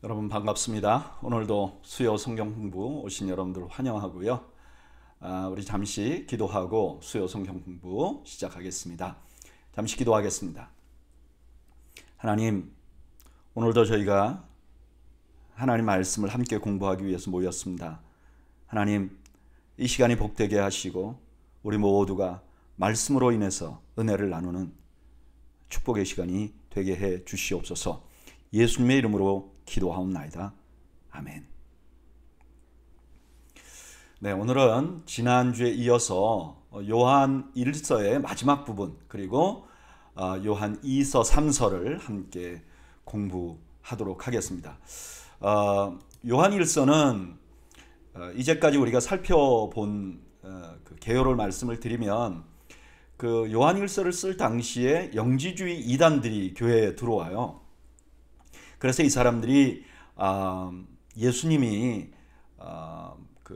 여러분 반갑습니다. 오늘도 수요 성경 공부 오신 여러분들 환영하고요. 우리 잠시 기도하고 수요 성경 공부 시작하겠습니다. 잠시 기도하겠습니다. 하나님, 오늘도 저희가 하나님 말씀을 함께 공부하기 위해서 모였습니다. 하나님, 이 시간이 복되게 하시고 우리 모두가 말씀으로 인해서 은혜를 나누는 축복의 시간이 되게 해 주시옵소서. 예수님의 이름으로 기도하옵나이다. 아멘. 네, 오늘은 지난주에 이어서 요한 1서의 마지막 부분 그리고 요한 2서 3서를 함께 공부하도록 하겠습니다. 요한 1서는 이제까지 우리가 살펴본 그 개요를 말씀을 드리면 그 요한 1서를 쓸 당시에 영지주의 이단들이 교회에 들어와요. 그래서 이 사람들이 예수님이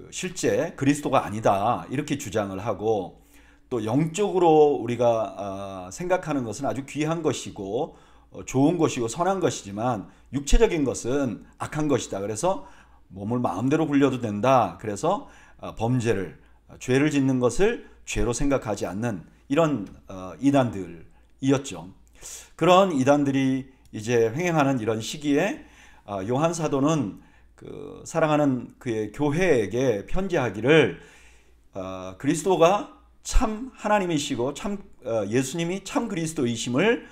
실제 그리스도가 아니다 이렇게 주장을 하고, 또 영적으로 우리가 생각하는 것은 아주 귀한 것이고 좋은 것이고 선한 것이지만 육체적인 것은 악한 것이다. 그래서 몸을 마음대로 굴려도 된다. 그래서 죄를 짓는 것을 죄로 생각하지 않는 이런 이단들이었죠. 그런 이단들이 이제 횡행하는 이런 시기에 요한 사도는 그 사랑하는 그의 교회에게 편지하기를 그리스도가 참 하나님이시고 참 예수님이 참 그리스도이심을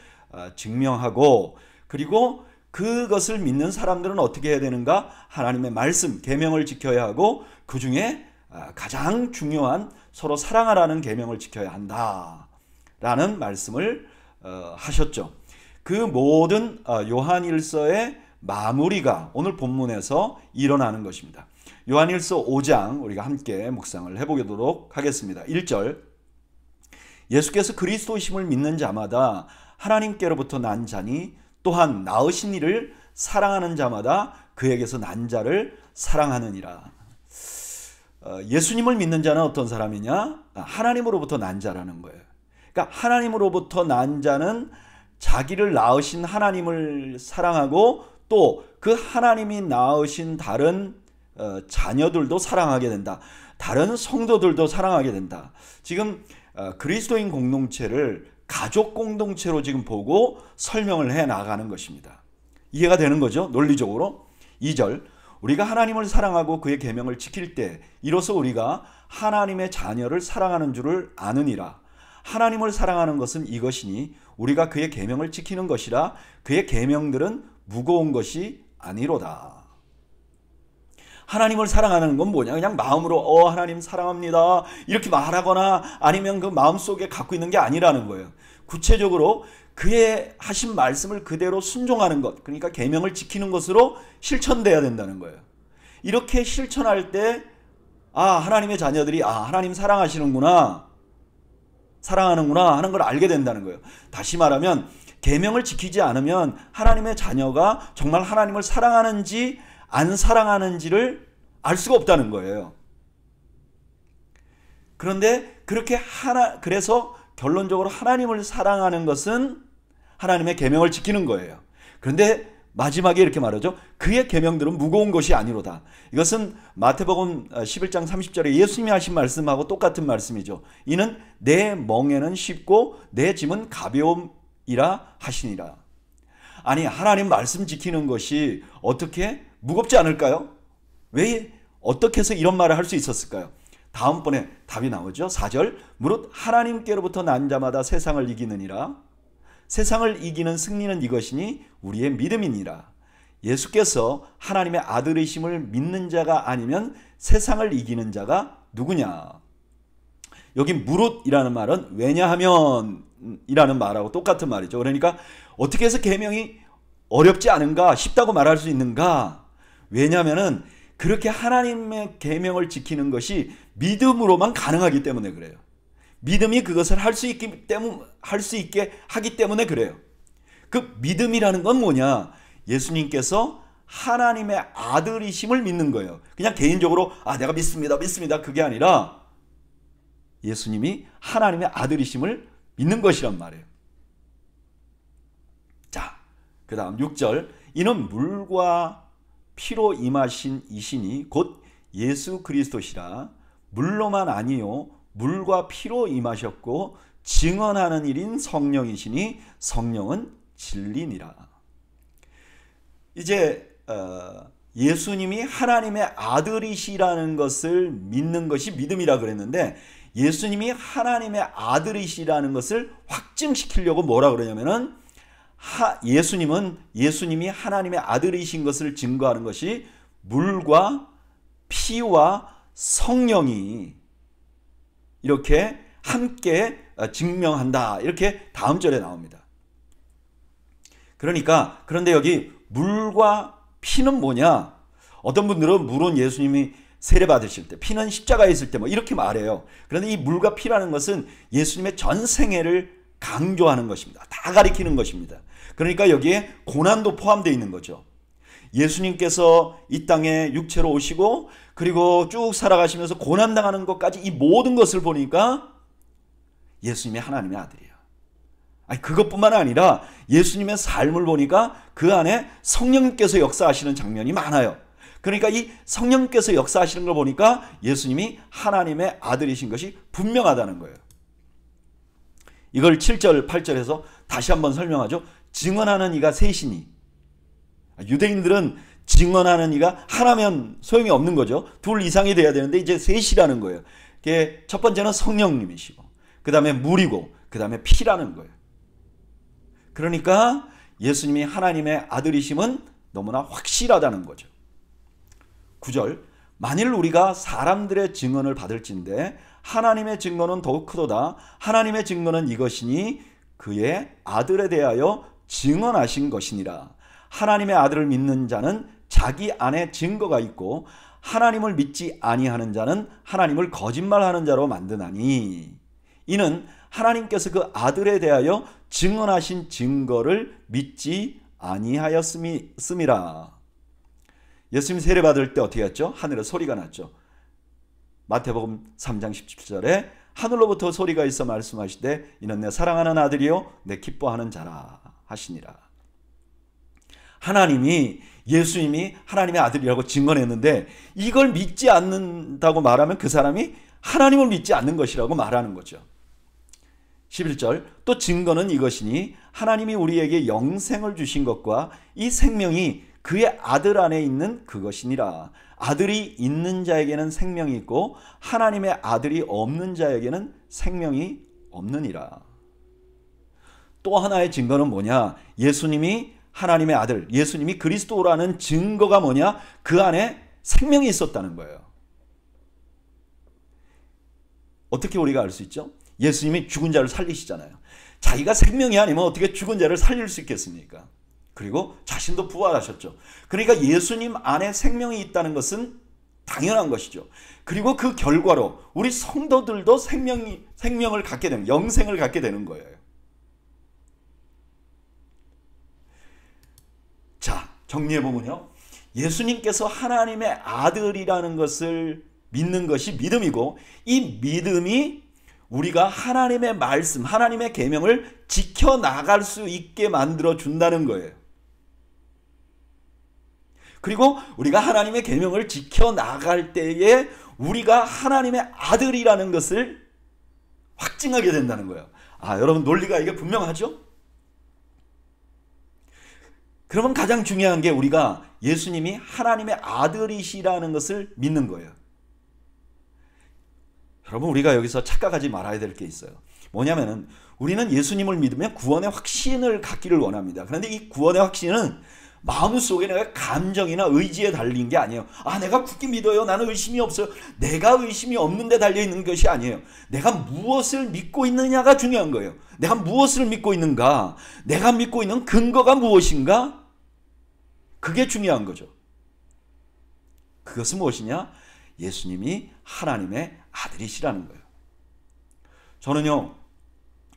증명하고, 그리고 그것을 믿는 사람들은 어떻게 해야 되는가? 하나님의 말씀, 계명을 지켜야 하고 그 중에 가장 중요한 서로 사랑하라는 계명을 지켜야 한다라는 말씀을 하셨죠. 그 모든 요한일서의 마무리가 오늘 본문에서 일어나는 것입니다. 요한일서 5장 우리가 함께 묵상을 해보도록 하겠습니다. 1절, 예수께서 그리스도이심을 믿는 자마다 하나님께로부터 난 자니 또한 낳으신 이를 사랑하는 자마다 그에게서 난 자를 사랑하느니라. 예수님을 믿는 자는 어떤 사람이냐? 하나님으로부터 난 자라는 거예요. 그러니까 하나님으로부터 난 자는 자기를 낳으신 하나님을 사랑하고 또 그 하나님이 낳으신 다른 자녀들도 사랑하게 된다. 다른 성도들도 사랑하게 된다. 지금 그리스도인 공동체를 가족 공동체로 지금 보고 설명을 해 나가는 것입니다. 이해가 되는 거죠? 논리적으로. 2절, 우리가 하나님을 사랑하고 그의 계명을 지킬 때 이로써 우리가 하나님의 자녀를 사랑하는 줄을 아느니라. 하나님을 사랑하는 것은 이것이니 우리가 그의 계명을 지키는 것이라. 그의 계명들은 무거운 것이 아니로다. 하나님을 사랑하는 건 뭐냐? 그냥 마음으로 하나님 사랑합니다 이렇게 말하거나 아니면 그 마음속에 갖고 있는 게 아니라는 거예요. 구체적으로 그의 하신 말씀을 그대로 순종하는 것, 그러니까 계명을 지키는 것으로 실천돼야 된다는 거예요. 이렇게 실천할 때 하나님의 자녀들이 하나님 사랑하시는구나, 사랑하는구나 하는 걸 알게 된다는 거예요. 다시 말하면 계명을 지키지 않으면 하나님의 자녀가 정말 하나님을 사랑하는지 안 사랑하는지를 알 수가 없다는 거예요. 그런데 그래서 결론적으로 하나님을 사랑하는 것은 하나님의 계명을 지키는 거예요. 그런데 마지막에 이렇게 말하죠. 그의 계명들은 무거운 것이 아니로다. 이것은 마태복음 11장 30절에 예수님이 하신 말씀하고 똑같은 말씀이죠. 이는 내 멍에는 쉽고 내 짐은 가벼움이라 하시니라. 아니, 하나님 말씀 지키는 것이 어떻게 무겁지 않을까요? 왜 어떻게 해서 이런 말을 할 수 있었을까요? 다음번에 답이 나오죠. 4절, 무릇 하나님께로부터 난 자마다 세상을 이기느니라. 세상을 이기는 승리는 이것이니 우리의 믿음이니라. 예수께서 하나님의 아들이심을 믿는 자가 아니면 세상을 이기는 자가 누구냐? 여기 무릇이라는 말은 왜냐하면 이라는 말하고 똑같은 말이죠. 그러니까 어떻게 해서 계명이 어렵지 않은가, 쉽다고 말할 수 있는가? 왜냐하면은 그렇게 하나님의 계명을 지키는 것이 믿음으로만 가능하기 때문에 그래요. 믿음이 그것을 할 수 있게 하기 때문에 그래요. 그 믿음이라는 건 뭐냐? 예수님께서 하나님의 아들이심을 믿는 거예요. 그냥 개인적으로 내가 믿습니다 그게 아니라 예수님이 하나님의 아들이심을 믿는 것이란 말이에요. 자, 그 다음 6절, 이는 물과 피로 임하신 이신이 곧 예수 그리스도시라. 물로만 아니요 물과 피로 임하셨고 증언하는 일인 성령이시니 성령은 진리니라. 이제 예수님이 하나님의 아들이시라는 것을 믿는 것이 믿음이라 그랬는데, 예수님이 하나님의 아들이시라는 것을 확증시키려고 뭐라 그러냐면은 예수님이 하나님의 아들이신 것을 증거하는 것이 물과 피와 성령이 이렇게 함께 증명한다. 이렇게 다음 절에 나옵니다. 그런데 여기 물과 피는 뭐냐? 어떤 분들은 물은 예수님이 세례 받으실 때, 피는 십자가에 있을 때 뭐 이렇게 말해요. 그런데 이 물과 피라는 것은 예수님의 전 생애를 강조하는 것입니다. 다 가리키는 것입니다. 그러니까 여기에 고난도 포함되어 있는 거죠. 예수님께서 이 땅에 육체로 오시고 그리고 쭉 살아가시면서 고난당하는 것까지 이 모든 것을 보니까 예수님이 하나님의 아들이에요. 아니, 그것뿐만 아니라 예수님의 삶을 보니까 그 안에 성령님께서 역사하시는 장면이 많아요. 그러니까 이 성령께서 역사하시는 걸 보니까 예수님이 하나님의 아들이신 것이 분명하다는 거예요. 이걸 7절, 8절에서 다시 한번 설명하죠. 증언하는 이가 셋이니. 유대인들은 증언하는 이가 하나면 소용이 없는 거죠. 둘 이상이 돼야 되는데 이제 셋이라는 거예요. 첫 번째는 성령님이시고, 그 다음에 물이고, 그 다음에 피라는 거예요. 그러니까 예수님이 하나님의 아들이심은 너무나 확실하다는 거죠. 9절, 만일 우리가 사람들의 증언을 받을진대 하나님의 증거는 더욱 크도다. 하나님의 증거는 이것이니 그의 아들에 대하여 증언하신 것이니라. 하나님의 아들을 믿는 자는 자기 안에 증거가 있고 하나님을 믿지 아니하는 자는 하나님을 거짓말하는 자로 만드나니, 이는 하나님께서 그 아들에 대하여 증언하신 증거를 믿지 아니하였음이라. 예수님 세례 받을 때 어떻게 했죠? 하늘에 소리가 났죠. 마태복음 3장 17절에 하늘로부터 소리가 있어 말씀하시되 이는 내 사랑하는 아들이요 내 기뻐하는 자라 하시니라. 하나님이 예수님이 하나님의 아들이라고 증언했는데 이걸 믿지 않는다고 말하면 그 사람이 하나님을 믿지 않는 것이라고 말하는 거죠. 11절, 또 증거는 이것이니 하나님이 우리에게 영생을 주신 것과 이 생명이 그의 아들 안에 있는 그것이니라. 아들이 있는 자에게는 생명이 있고 하나님의 아들이 없는 자에게는 생명이 없느니라. 또 하나의 증거는 뭐냐? 예수님이 하나님의 아들, 예수님이 그리스도라는 증거가 뭐냐? 그 안에 생명이 있었다는 거예요. 어떻게 우리가 알 수 있죠? 예수님이 죽은 자를 살리시잖아요. 자기가 생명이 아니면 어떻게 죽은 자를 살릴 수 있겠습니까? 그리고 자신도 부활하셨죠. 그러니까 예수님 안에 생명이 있다는 것은 당연한 것이죠. 그리고 그 결과로 우리 성도들도 생명을 갖게 되는, 영생을 갖게 되는 거예요. 자, 정리해보면요. 예수님께서 하나님의 아들이라는 것을 믿는 것이 믿음이고, 이 믿음이 우리가 하나님의 말씀, 하나님의 계명을 지켜나갈 수 있게 만들어 준다는 거예요. 그리고 우리가 하나님의 계명을 지켜나갈 때에 우리가 하나님의 아들이라는 것을 확증하게 된다는 거예요. 아, 여러분 논리가 이게 분명하죠? 그러면 가장 중요한 게 우리가 예수님이 하나님의 아들이시라는 것을 믿는 거예요. 여러분, 우리가 여기서 착각하지 말아야 될 게 있어요. 뭐냐면은 우리는 예수님을 믿으면 구원의 확신을 갖기를 원합니다. 그런데 이 구원의 확신은 마음속에 내가 감정이나 의지에 달린 게 아니에요. 아, 내가 굳게 믿어요. 나는 의심이 없어요. 내가 의심이 없는데 달려있는 것이 아니에요. 내가 무엇을 믿고 있느냐가 중요한 거예요. 내가 무엇을 믿고 있는가? 내가 믿고 있는 근거가 무엇인가? 그게 중요한 거죠. 그것은 무엇이냐? 예수님이 하나님의 아들이시라는 거예요. 저는요,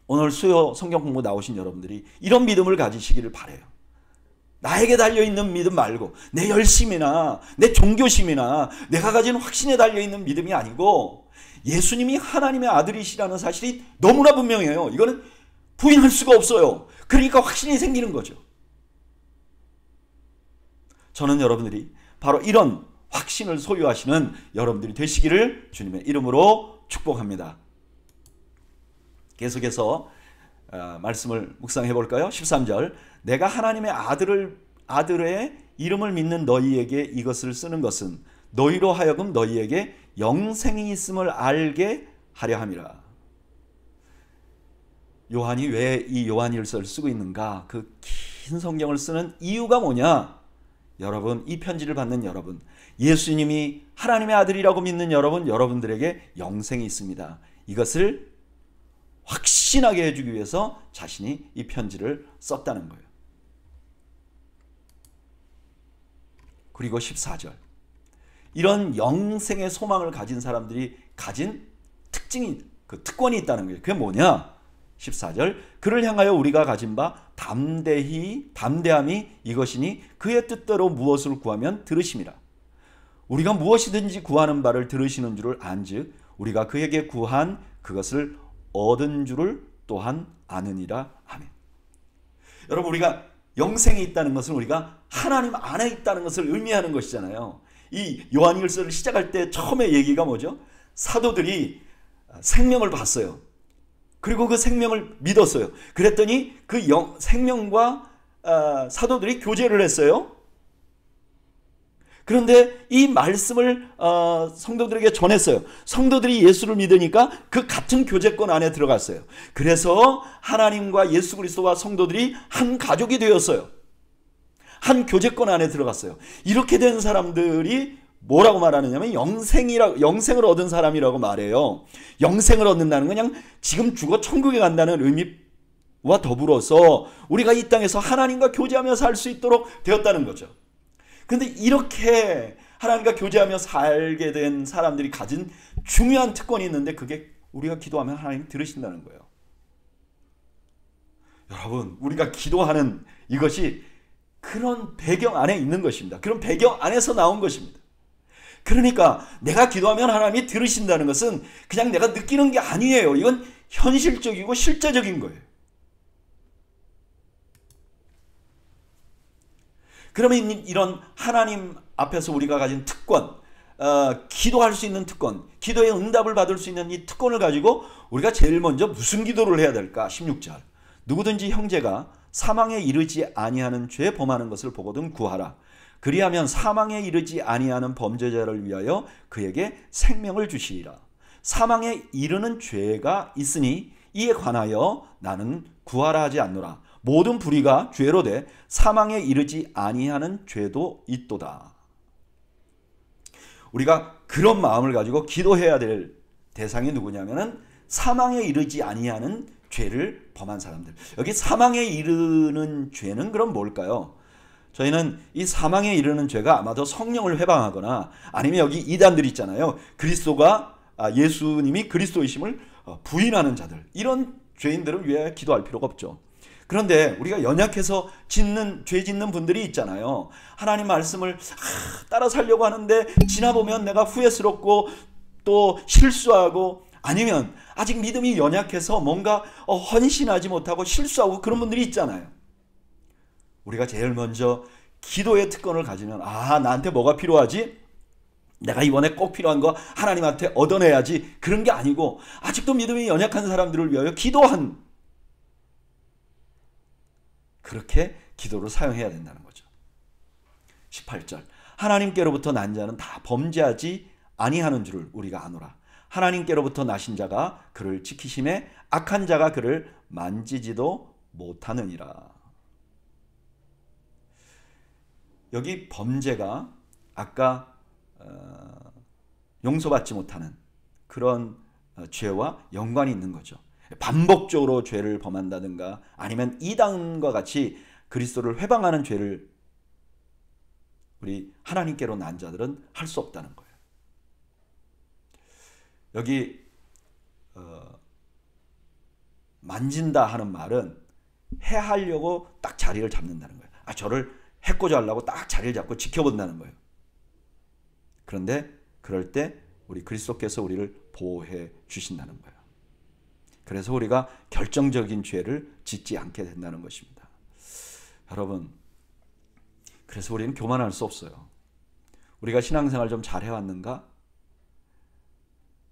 오늘 수요 성경 공부 나오신 여러분들이 이런 믿음을 가지시기를 바라요. 나에게 달려있는 믿음 말고 내 열심이나 내 종교심이나 내가 가진 확신에 달려있는 믿음이 아니고 예수님이 하나님의 아들이시라는 사실이 너무나 분명해요. 이거는 부인할 수가 없어요. 그러니까 확신이 생기는 거죠. 저는 여러분들이 바로 이런 확신을 소유하시는 여러분들이 되시기를 주님의 이름으로 축복합니다. 계속해서 말씀을 묵상해 볼까요? 13절, 내가 하나님의 아들의 이름을 믿는 너희에게 이것을 쓰는 것은 너희로 하여금 너희에게 영생이 있음을 알게 하려 함이라. 요한이 왜 이 요한일서를 쓰고 있는가? 그 긴 성경을 쓰는 이유가 뭐냐? 여러분, 이 편지를 받는 여러분, 예수님이 하나님의 아들이라고 믿는 여러분들에게 영생이 있습니다. 이것을 확신하게 해주기 위해서 자신이 이 편지를 썼다는 거예요. 그리고 14절, 이런 영생의 소망을 가진 사람들이 가진 특권이 있다는 거예요. 그게 뭐냐? 14절, 그를 향하여 우리가 가진 바 담대함이 이것이니 그의 뜻대로 무엇을 구하면 들으심이라. 우리가 무엇이든지 구하는 바를 들으시는 줄을 안즉 우리가 그에게 구한 그것을 얻은 줄을 또한 아느니라. 아멘. 여러분, 우리가 영생이 있다는 것은 우리가 하나님 안에 있다는 것을 의미하는 것이잖아요. 이 요한일서를 시작할 때 처음에 얘기가 뭐죠? 사도들이 생명을 봤어요. 그리고 그 생명을 믿었어요. 그랬더니 그 생명과 사도들이 교제를 했어요. 그런데 이 말씀을 성도들에게 전했어요. 성도들이 예수를 믿으니까 그 같은 교제권 안에 들어갔어요. 그래서 하나님과 예수 그리스도와 성도들이 한 가족이 되었어요. 한 교제권 안에 들어갔어요. 이렇게 된 사람들이 뭐라고 말하느냐면 영생을 얻은 사람이라고 말해요. 영생을 얻는다는 건 그냥 지금 죽어 천국에 간다는 의미와 더불어서 우리가 이 땅에서 하나님과 교제하며 살 수 있도록 되었다는 거죠. 그런데 이렇게 하나님과 교제하며 살게 된 사람들이 가진 중요한 특권이 있는데 그게 우리가 기도하면 하나님 들으신다는 거예요. 여러분, 우리가 기도하는 이것이 그런 배경 안에 있는 것입니다. 그런 배경 안에서 나온 것입니다. 그러니까 내가 기도하면 하나님이 들으신다는 것은 그냥 내가 느끼는 게 아니에요. 이건 현실적이고 실제적인 거예요. 그러면 이런 하나님 앞에서 우리가 가진 특권, 기도할 수 있는 특권, 기도의 응답을 받을 수 있는 이 특권을 가지고 우리가 제일 먼저 무슨 기도를 해야 될까? 16절, 누구든지 형제가 사망에 이르지 아니하는 죄 범하는 것을 보거든 구하라. 그리하면 사망에 이르지 아니하는 범죄자를 위하여 그에게 생명을 주시리라. 사망에 이르는 죄가 있으니 이에 관하여 나는 구하라 하지 않노라. 모든 불의가 죄로 돼 사망에 이르지 아니하는 죄도 있도다. 우리가 그런 마음을 가지고 기도해야 될 대상이 누구냐면은 사망에 이르지 아니하는 죄를 범한 사람들. 여기 사망에 이르는 죄는 그럼 뭘까요? 저희는 이 사망에 이르는 죄가 아마도 성령을 회방하거나 아니면 여기 이단들 있잖아요. 예수님이 그리스도이심을 부인하는 자들, 이런 죄인들을 위해 기도할 필요가 없죠. 그런데 우리가 연약해서 죄 짓는 분들이 있잖아요. 하나님 말씀을 따라 살려고 하는데 지나보면 내가 후회스럽고 또 실수하고, 아니면 아직 믿음이 연약해서 뭔가 헌신하지 못하고 실수하고 그런 분들이 있잖아요. 우리가 제일 먼저 기도의 특권을 가지면 나한테 뭐가 필요하지? 내가 이번에 꼭 필요한 거 하나님한테 얻어내야지, 그런 게 아니고 아직도 믿음이 연약한 사람들을 위하여 그렇게 기도를 사용해야 된다는 거죠. 18절, 하나님께로부터 난 자는 다 범죄하지 아니하는 줄을 우리가 아노라. 하나님께로부터 나신 자가 그를 지키심에 악한 자가 그를 만지지도 못하느니라. 여기 범죄가 아까 용서받지 못하는 그런 죄와 연관이 있는 거죠. 반복적으로 죄를 범한다든가 아니면 이단과 같이 그리스도를 회방하는 죄를 우리 하나님께로 난 자들은 할 수 없다는 거예요. 여기 만진다 하는 말은 해하려고 딱 자리를 잡는다는 거예요. 저를 해코지 하려고 딱 자리를 잡고 지켜본다는 거예요. 그런데 그럴 때 우리 그리스도께서 우리를 보호해 주신다는 거예요. 그래서 우리가 결정적인 죄를 짓지 않게 된다는 것입니다. 여러분, 그래서 우리는 교만할 수 없어요. 우리가 신앙생활 좀 잘해왔는가?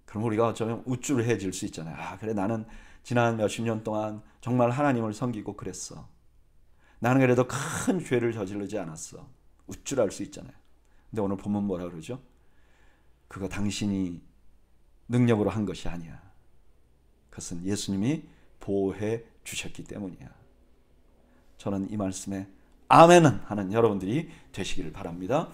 그럼 우리가 어쩌면 우쭐해질 수 있잖아요. 아, 그래, 나는 지난 몇십 년 동안 정말 하나님을 섬기고 그랬어. 나는 그래도 큰 죄를 저지르지 않았어. 우쭐할 수 있잖아요. 근데 오늘 본문 뭐라 그러죠? 그거 당신이 능력으로 한 것이 아니야. 그것은 예수님이 보호해 주셨기 때문이야. 저는 이 말씀에 아멘은 하는 여러분들이 되시기를 바랍니다.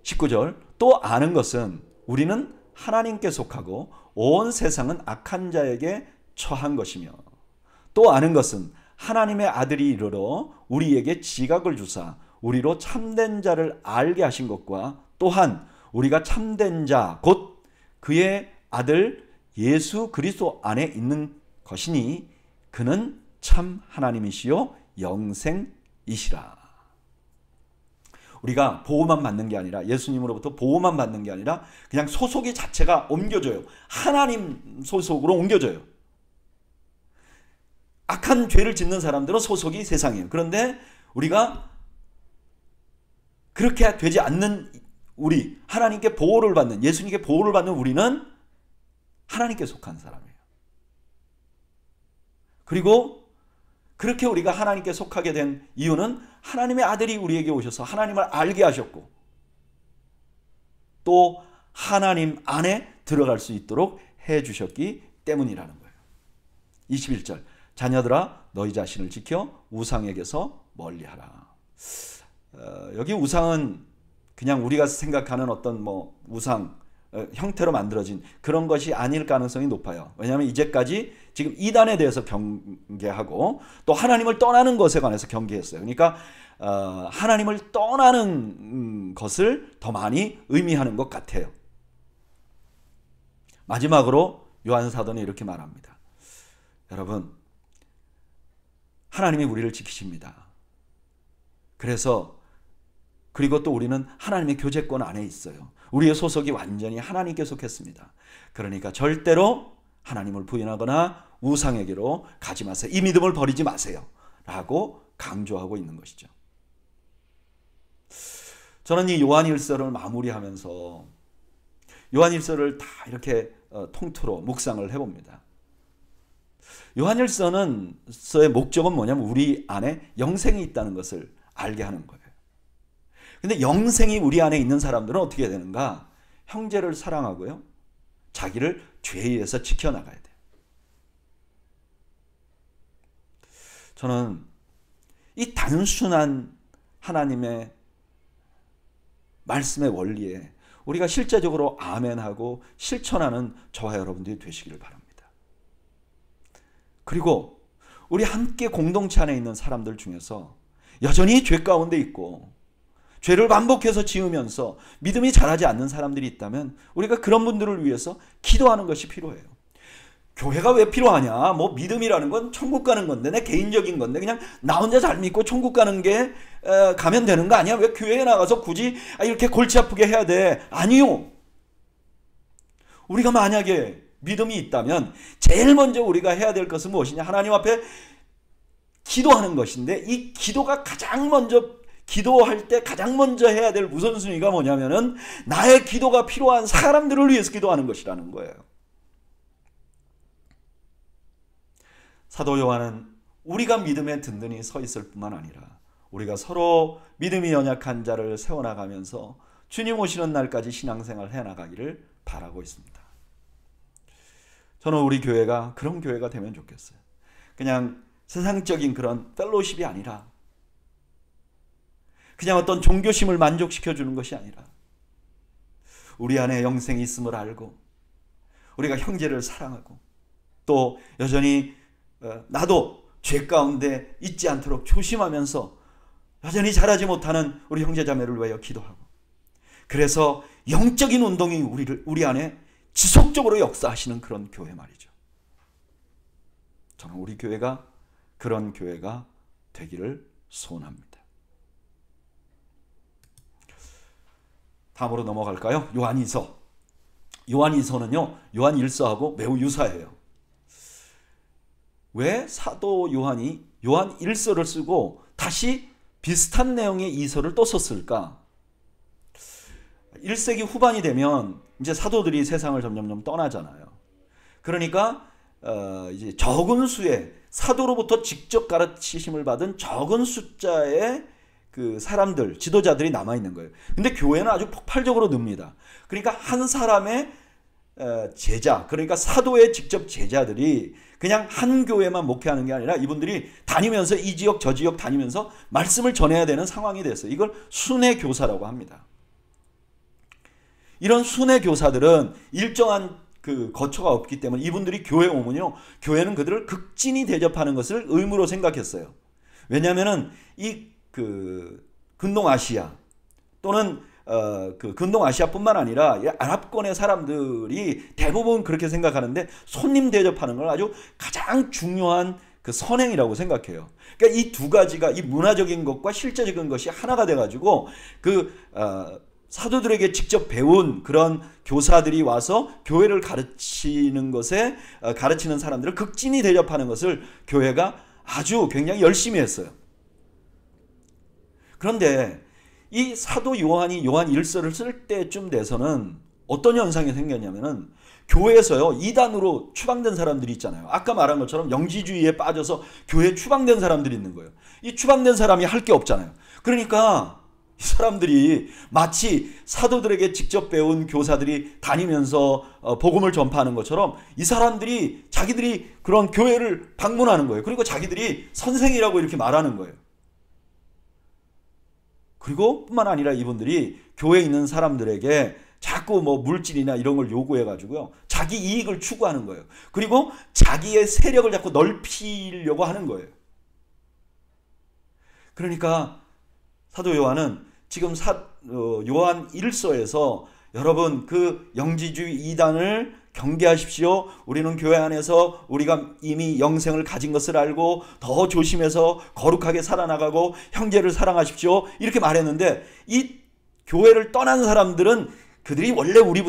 19절, 또 아는 것은 우리는 하나님께 속하고 온 세상은 악한 자에게 처한 것이며, 또 아는 것은 하나님의 아들이 이르러 우리에게 지각을 주사 우리로 참된 자를 알게 하신 것과, 또한 우리가 참된 자 곧 그의 아들 예수 그리스도 안에 있는 것이니 그는 참 하나님이시요 영생이시라. 우리가 보호만 받는 게 아니라, 예수님으로부터 보호만 받는 게 아니라 그냥 소속이 자체가 옮겨져요. 하나님 소속으로 옮겨져요. 악한 죄를 짓는 사람들은 소속이 세상이에요. 그런데 우리가 그렇게 되지 않는 우리, 하나님께 보호를 받는, 예수님께 보호를 받는 우리는 하나님께 속한 사람이에요. 그리고 그렇게 우리가 하나님께 속하게 된 이유는 하나님의 아들이 우리에게 오셔서 하나님을 알게 하셨고, 또 하나님 안에 들어갈 수 있도록 해 주셨기 때문이라는 거예요. 21절, 자녀들아 너희 자신을 지켜 우상에게서 멀리하라. 여기 우상은 그냥 우리가 생각하는 어떤 우상 형태로 만들어진 그런 것이 아닐 가능성이 높아요. 왜냐하면 이제까지 지금 이단에 대해서 경계하고 또 하나님을 떠나는 것에 관해서 경계했어요. 그러니까 하나님을 떠나는 것을 더 많이 의미하는 것 같아요. 마지막으로 요한 사도는 이렇게 말합니다. 여러분, 하나님이 우리를 지키십니다. 그리고 또 우리는 하나님의 교제권 안에 있어요. 우리의 소속이 완전히 하나님께 속했습니다. 그러니까 절대로 하나님을 부인하거나 우상에게로 가지 마세요. 이 믿음을 버리지 마세요. 라고 강조하고 있는 것이죠. 저는 이 요한일서를 마무리하면서 요한일서를 다 이렇게 통틀어 묵상을 해봅니다. 요한일서의 목적은 뭐냐면 우리 안에 영생이 있다는 것을 알게 하는 거예요. 근데 영생이 우리 안에 있는 사람들은 어떻게 되는가? 형제를 사랑하고요, 자기를 죄에 의해서 지켜나가야 돼요. 저는 이 단순한 하나님의 말씀의 원리에 우리가 실제적으로 아멘하고 실천하는 저와 여러분들이 되시기를 바랍니다. 그리고 우리 함께 공동체 안에 있는 사람들 중에서 여전히 죄 가운데 있고 죄를 반복해서 지으면서 믿음이 자라지 않는 사람들이 있다면 우리가 그런 분들을 위해서 기도하는 것이 필요해요. 교회가 왜 필요하냐? 믿음이라는 건 천국 가는 건데, 내 개인적인 건데, 그냥 나 혼자 잘 믿고 천국 가는 게 가면 되는 거 아니야? 왜 교회에 나가서 굳이 이렇게 골치 아프게 해야 돼? 아니요. 우리가 만약에 믿음이 있다면 제일 먼저 우리가 해야 될 것은 무엇이냐? 하나님 앞에 기도하는 것인데, 이 기도가 기도할 때 가장 먼저 해야 될 우선순위가 뭐냐면은 나의 기도가 필요한 사람들을 위해서 기도하는 것이라는 거예요. 사도 요한은 우리가 믿음에 든든히 서 있을 뿐만 아니라 우리가 서로 믿음이 연약한 자를 세워나가면서 주님 오시는 날까지 신앙생활 해나가기를 바라고 있습니다. 저는 우리 교회가 그런 교회가 되면 좋겠어요. 그냥 세상적인 그런 펠로십이 아니라, 그냥 어떤 종교심을 만족시켜주는 것이 아니라, 우리 안에 영생이 있음을 알고 우리가 형제를 사랑하고 또 여전히 나도 죄 가운데 있지 않도록 조심하면서 여전히 자라지 못하는 우리 형제자매를 위하여 기도하고, 그래서 영적인 운동이 우리 안에 지속적으로 역사하시는 그런 교회 말이죠. 저는 우리 교회가 그런 교회가 되기를 소원합니다. 다음으로 넘어갈까요? 요한일서. 요한일서는요, 요한일서하고 매우 유사해요. 왜 사도 요한이 요한일서를 쓰고 다시 비슷한 내용의 이서를 또 썼을까? 1세기 후반이 되면 이제 사도들이 세상을 점점 떠나잖아요. 그러니까 이제 적은 수의 사도로부터 직접 가르치심을 받은 적은 숫자의 그 사람들, 지도자들이 남아 있는 거예요. 근데 교회는 아주 폭발적으로 늡니다. 그러니까 한 사람의 제자, 그러니까 사도의 직접 제자들이 그냥 한 교회만 목회하는 게 아니라 이분들이 다니면서 이 지역 저 지역 다니면서 말씀을 전해야 되는 상황이 됐어요. 이걸 순회 교사라고 합니다. 이런 순회 교사들은 일정한 그 거처가 없기 때문에 이분들이 교회에 오면요, 교회는 그들을 극진히 대접하는 것을 의무로 생각했어요. 왜냐하면은 이 그 근동 아시아 또는 그 근동 아시아뿐만 아니라 아랍권의 사람들이 대부분 그렇게 생각하는데 손님 대접하는 걸 아주 가장 중요한 그 선행이라고 생각해요. 그러니까 이 두 가지가, 이 문화적인 것과 실제적인 것이 하나가 돼가지고 그 사도들에게 직접 배운 그런 교사들이 와서 교회를 가르치는 것에 가르치는 사람들을 극진히 대접하는 것을 교회가 아주 굉장히 열심히 했어요. 그런데 이 사도 요한이 요한 1서를 쓸 때쯤 돼서는 어떤 현상이 생겼냐면은 교회에서요, 이단으로 추방된 사람들이 있잖아요. 아까 말한 것처럼 영지주의에 빠져서 교회에 추방된 사람들이 있는 거예요. 이 추방된 사람이 할 게 없잖아요. 그러니까 이 사람들이 마치 사도들에게 직접 배운 교사들이 다니면서 복음을 전파하는 것처럼 이 사람들이 자기들이 그런 교회를 방문하는 거예요. 그리고 자기들이 선생이라고 이렇게 말하는 거예요. 그리고 뿐만 아니라 이분들이 교회에 있는 사람들에게 자꾸 뭐 물질이나 이런 걸 요구해 가지고요, 자기 이익을 추구하는 거예요. 그리고 자기의 세력을 자꾸 넓히려고 하는 거예요. 그러니까 사도 요한은 지금 요한 1서에서 여러분 그 영지주의 이단을 경계하십시오. 우리는 교회 안에서 우리가 이미 영생을 가진 것을 알고 더 조심해서 거룩하게 살아나가고 형제를 사랑하십시오. 이렇게 말했는데 이 교회를 떠난 사람들은 그들이 원래 우리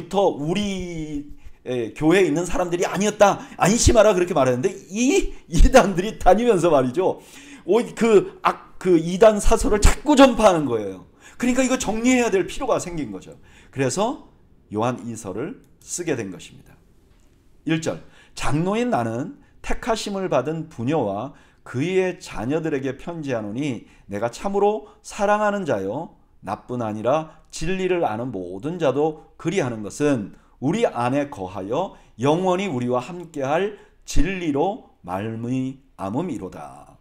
교회에 있는 사람들이 아니었다. 안심하라 그렇게 말했는데 이 이단들이 다니면서 말이죠. 그 이단 사설을 자꾸 전파하는 거예요. 그러니까 이거 정리해야 될 필요가 생긴 거죠. 그래서 요한 2서를 쓰게 된 것입니다. 1절, 장로인 나는 택하심을 받은 부녀와 그의 자녀들에게 편지하노니 내가 참으로 사랑하는 자요 나뿐 아니라 진리를 아는 모든 자도 그리하는 것은 우리 안에 거하여 영원히 우리와 함께할 진리로 말미암음이로다.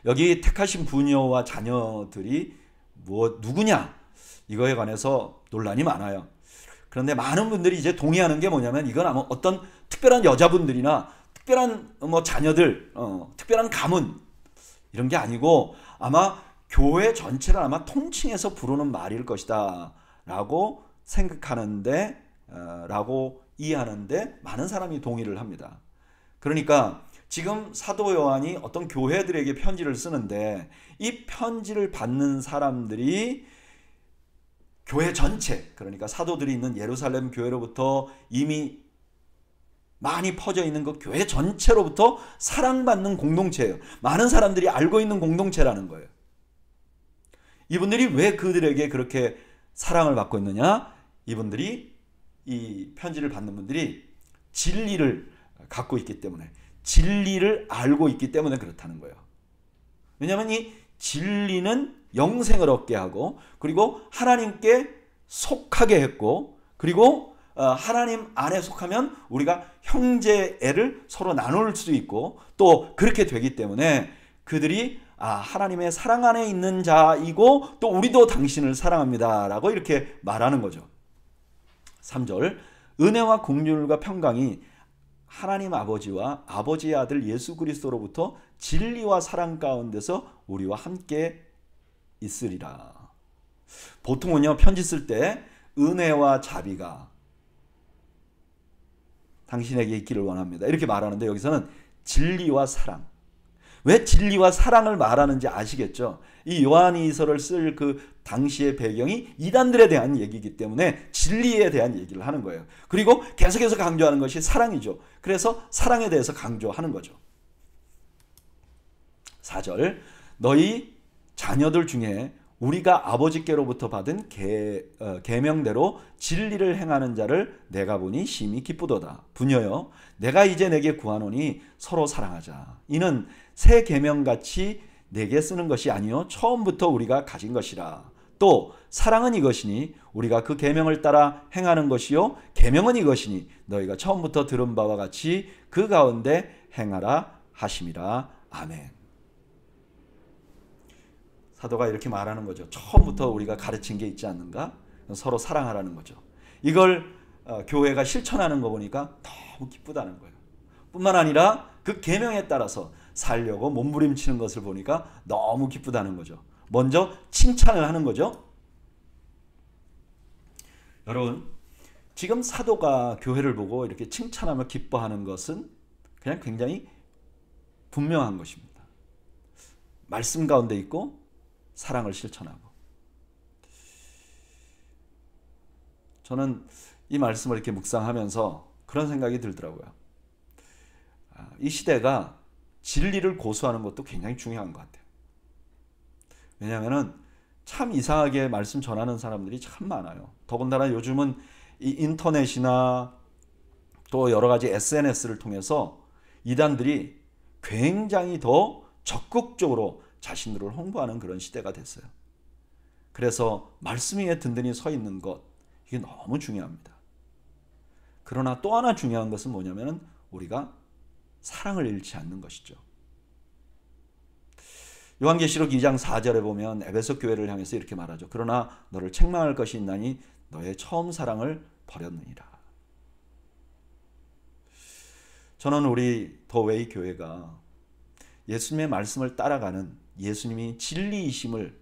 여기 택하신 부녀와 자녀들이 누구냐? 이거에 관해서 논란이 많아요. 그런데 많은 분들이 이제 동의하는 게 뭐냐면 이건 아마 어떤 특별한 여자분들이나 특별한 뭐 자녀들, 특별한 가문 이런 게 아니고 아마 교회 전체를 아마 통칭해서 부르는 말일 것이다 라고 생각하는데 라고 이해하는데 많은 사람이 동의를 합니다. 그러니까 지금 사도 요한이 어떤 교회들에게 편지를 쓰는데 이 편지를 받는 사람들이 교회 전체, 그러니까 사도들이 있는 예루살렘 교회로부터 이미 많이 퍼져 있는 그 교회 전체로부터 사랑받는 공동체예요. 많은 사람들이 알고 있는 공동체라는 거예요. 이분들이 왜 그들에게 그렇게 사랑을 받고 있느냐? 이분들이, 이 편지를 받는 분들이 진리를 갖고 있기 때문에, 진리를 알고 있기 때문에 그렇다는 거예요. 왜냐하면 이 진리는 영생을 얻게 하고, 그리고 하나님께 속하게 했고, 그리고 하나님 안에 속하면 우리가 형제애를 서로 나눌 수 있고 또 그렇게 되기 때문에 그들이 하나님의 사랑 안에 있는 자이고 또 우리도 당신을 사랑합니다 라고 이렇게 말하는 거죠. 3절, 은혜와 긍휼과 평강이 하나님 아버지와 아버지의 아들 예수 그리스도로부터 진리와 사랑 가운데서 우리와 함께 있으리라. 보통은요, 편지 쓸 때 은혜와 자비가 당신에게 있기를 원합니다 이렇게 말하는데 여기서는 진리와 사랑. 왜 진리와 사랑을 말하는지 아시겠죠? 이 요한이서를 쓸 그 당시의 배경이 이단들에 대한 얘기이기 때문에 진리에 대한 얘기를 하는 거예요. 그리고 계속해서 강조하는 것이 사랑이죠. 그래서 사랑에 대해서 강조하는 거죠. 4절, 너희 자녀들 중에 우리가 아버지께로부터 받은 계명대로 진리를 행하는 자를 내가 보니 심히 기쁘도다. 부녀여 내가 이제 내게 구하노니 서로 사랑하자. 이는 새 계명같이 내게 쓰는 것이 아니요 처음부터 우리가 가진 것이라. 또 사랑은 이것이니 우리가 그 계명을 따라 행하는 것이요 계명은 이것이니 너희가 처음부터 들은 바와 같이 그 가운데 행하라 하심이라. 아멘. 사도가 이렇게 말하는 거죠. 처음부터 우리가 가르친 게 있지 않는가? 서로 사랑하라는 거죠. 이걸 교회가 실천하는 거 보니까 너무 기쁘다는 거예요. 뿐만 아니라 그 계명에 따라서 살려고 몸부림치는 것을 보니까 너무 기쁘다는 거죠. 먼저 칭찬을 하는 거죠. 여러분, 지금 사도가 교회를 보고 이렇게 칭찬하며 기뻐하는 것은 그냥 굉장히 분명한 것입니다. 말씀 가운데 있고 사랑을 실천하고. 저는 이 말씀을 이렇게 묵상하면서 그런 생각이 들더라고요. 이 시대가 진리를 고수하는 것도 굉장히 중요한 것 같아요. 왜냐하면 참 이상하게 말씀 전하는 사람들이 참 많아요. 더군다나 요즘은 이 인터넷이나 또 여러 가지 SNS를 통해서 이단들이 굉장히 더 적극적으로 자신들을 홍보하는 그런 시대가 됐어요. 그래서 말씀 위에 든든히 서 있는 것, 이게 너무 중요합니다. 그러나 또 하나 중요한 것은 뭐냐면 우리가 사랑을 잃지 않는 것이죠. 요한계시록 2장 4절에 보면 에베소 교회를 향해서 이렇게 말하죠. 그러나 너를 책망할 것이 있나니 너의 처음 사랑을 버렸느니라. 저는 우리 더 웨이 교회가 예수님의 말씀을 따라가는, 예수님이 진리이심을,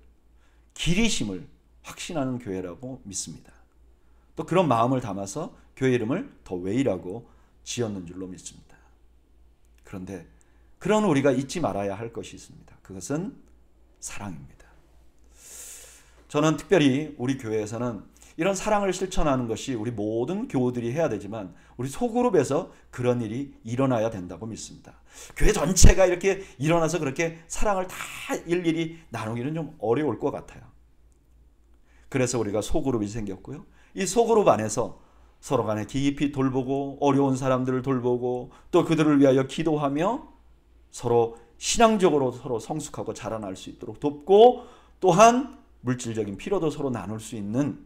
길이심을 확신하는 교회라고 믿습니다. 또 그런 마음을 담아서 교회 이름을 더 웨이라고 지었는 줄로 믿습니다. 그런데 그런 우리가 잊지 말아야 할 것이 있습니다. 그것은 사랑입니다. 저는 특별히 우리 교회에서는 이런 사랑을 실천하는 것이 우리 모든 교우들이 해야 되지만 우리 소그룹에서 그런 일이 일어나야 된다고 믿습니다. 교회 전체가 이렇게 일어나서 그렇게 사랑을 다 일일이 나누기는 좀 어려울 것 같아요. 그래서 우리가 소그룹이 생겼고요. 이 소그룹 안에서 서로 간에 깊이 돌보고 어려운 사람들을 돌보고 또 그들을 위하여 기도하며 서로 신앙적으로 서로 성숙하고 자라날 수 있도록 돕고 또한 물질적인 필요도 서로 나눌 수 있는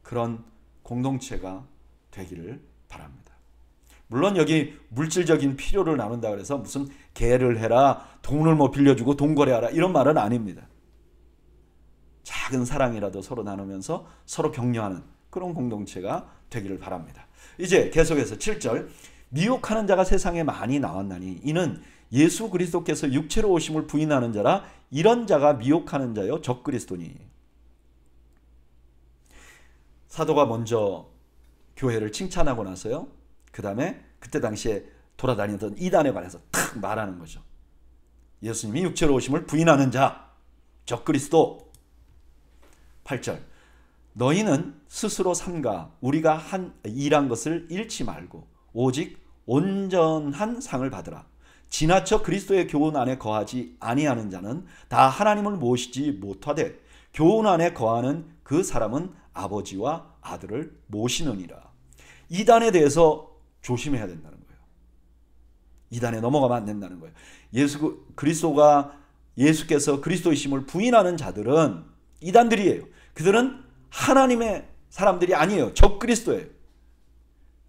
그런 공동체가 되기를 바랍니다. 물론 여기 물질적인 필요를 나눈다 그래서 무슨 개를 해라, 돈을 뭐 빌려주고 돈 거래하라 이런 말은 아닙니다. 작은 사랑이라도 서로 나누면서 서로 격려하는 그런 공동체가 되기를 바랍니다. 이제 계속해서 7절 미혹하는 자가 세상에 많이 나왔나니 이는 예수 그리스도께서 육체로 오심을 부인하는 자라 이런 자가 미혹하는 자요 적그리스도니. 사도가 먼저 교회를 칭찬하고 나서요. 그 다음에 그때 당시에 돌아다니던 이단에 관해서 탁 말하는 거죠. 예수님이 육체로 오심을 부인하는 자 적그리스도. 8절 너희는 스스로 삼가 우리가 일한 것을 잃지 말고 오직 온전한 상을 받으라. 지나쳐 그리스도의 교훈 안에 거하지 아니하는 자는 다 하나님을 모시지 못하되 교훈 안에 거하는 그 사람은 아버지와 아들을 모시느니라. 이단에 대해서 조심해야 된다는 거예요. 이단에 넘어가면 안 된다는 거예요. 예수께서 그리스도이심을 부인하는 자들은 이단들이에요. 그들은 하나님의 사람들이 아니에요. 적그리스도예요.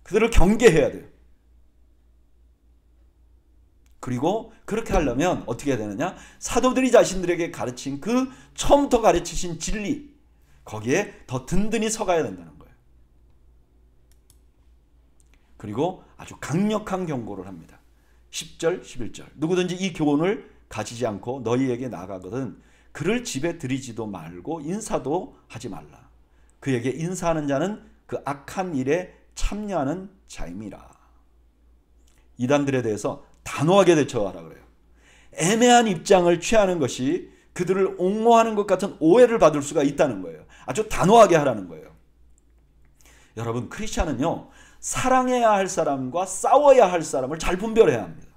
그들을 경계해야 돼요. 그리고 그렇게 하려면 어떻게 해야 되느냐? 사도들이 자신들에게 가르친 그 처음부터 가르치신 진리, 거기에 더 든든히 서가야 된다는 거예요. 그리고 아주 강력한 경고를 합니다. 10절, 11절 누구든지 이 교훈을 가지지 않고 너희에게 나가거든 그를 집에 들이지도 말고 인사도 하지 말라. 그에게 인사하는 자는 그 악한 일에 참여하는 자임이라. 이단들에 대해서 단호하게 대처하라 그래요. 애매한 입장을 취하는 것이 그들을 옹호하는 것 같은 오해를 받을 수가 있다는 거예요. 아주 단호하게 하라는 거예요. 여러분, 크리스찬은요 사랑해야 할 사람과 싸워야 할 사람을 잘 분별해야 합니다.